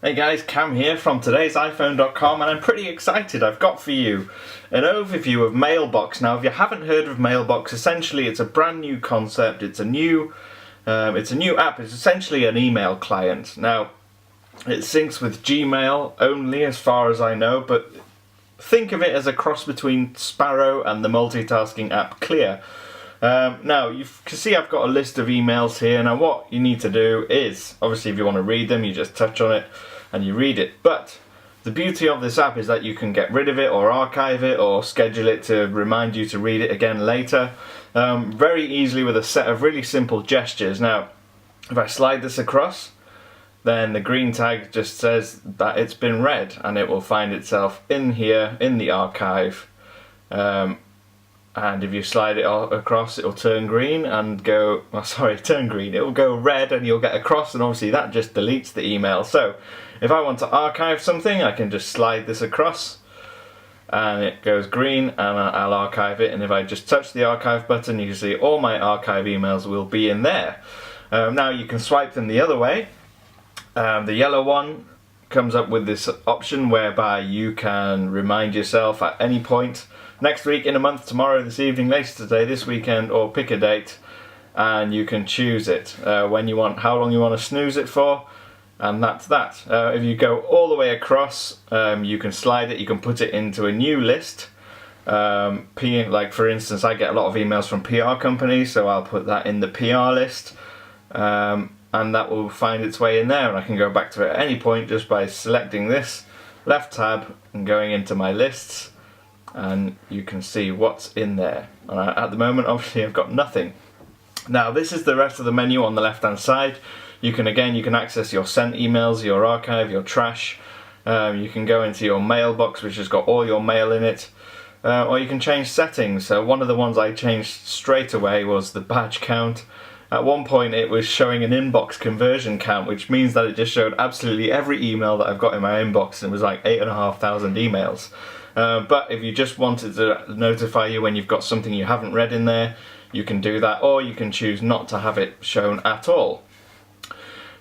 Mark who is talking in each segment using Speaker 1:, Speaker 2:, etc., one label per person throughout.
Speaker 1: Hey guys, Cam here from today's iPhone.com, and I'm pretty excited. I've got for you an overview of Mailbox. Now, if you haven't heard of Mailbox, essentially it's a brand new concept. It's a new app. It's essentially an email client. Now, it syncs with Gmail only, as far as I know, but think of it as a cross between Sparrow and the multitasking app Clear. Now, you can see I've got a list of emails here. Now, what you need to do is, obviously, if you want to read them, you just touch on it and you read it. But the beauty of this app is that you can get rid of it or archive it or schedule it to remind you to read it again later, very easily with a set of really simple gestures. Now, if I slide this across, then the green tag just says that it's been read, and it will find itself in here in the archive. And if you slide it across, it'll turn green and go, turn green. It'll go red and you'll get across, and obviously that just deletes the email. So if I want to archive something, I can just slide this across and it goes green and I'll archive it. And if I just touch the archive button, you can see all my archive emails will be in there. Now you can swipe them the other way. The yellow one comes up with this option whereby you can remind yourself at any point, next week, in a month, tomorrow, this evening, later today, this weekend, or pick a date, and you can choose it when you want, how long you want to snooze it for, and that's that. If you go all the way across, you can slide it, you can put it into a new list. Like for instance, I get a lot of emails from PR companies, so I'll put that in the PR list. And that will find its way in there, and I can go back to it at any point just by selecting this left tab and going into my lists, and you can see what's in there. And at the moment, obviously, I've got nothing. Now, this is the rest of the menu on the left hand side. You can access your sent emails, your archive, your trash. You can go into your mailbox, which has got all your mail in it, or you can change settings. So one of the ones I changed straight away was the badge count. At one point it was showing an inbox conversion count, which means that it just showed absolutely every email that I've got in my inbox, and it was like 8,500 emails. But if you just wanted to notify you when you've got something you haven't read in there, you can do that, or you can choose not to have it shown at all.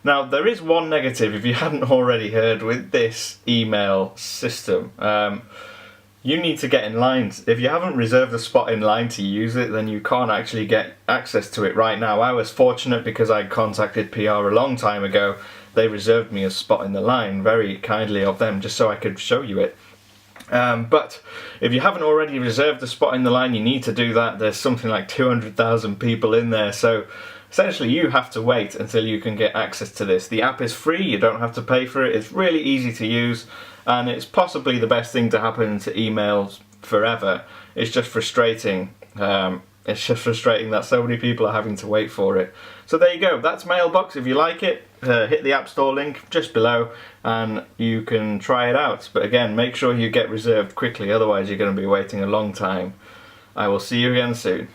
Speaker 1: Now, there is one negative, if you hadn't already heard, with this email system. You need to get in line. If you haven't reserved a spot in line to use it, then you can't actually get access to it right now. I was fortunate because I contacted PR a long time ago. They reserved me a spot in the line, very kindly of them, just so I could show you it. But if you haven't already reserved a spot in the line, you need to do that. There's something like 200,000 people in there, so essentially you have to wait until you can get access to this. The app is free, you don't have to pay for it, it's really easy to use, and it's possibly the best thing to happen to emails forever. It's just frustrating. It's just frustrating that so many people are having to wait for it. So there you go, that's Mailbox. If you like it, hit the App Store link just below and you can try it out. But again, make sure you get reserved quickly, otherwise you're going to be waiting a long time. I will see you again soon.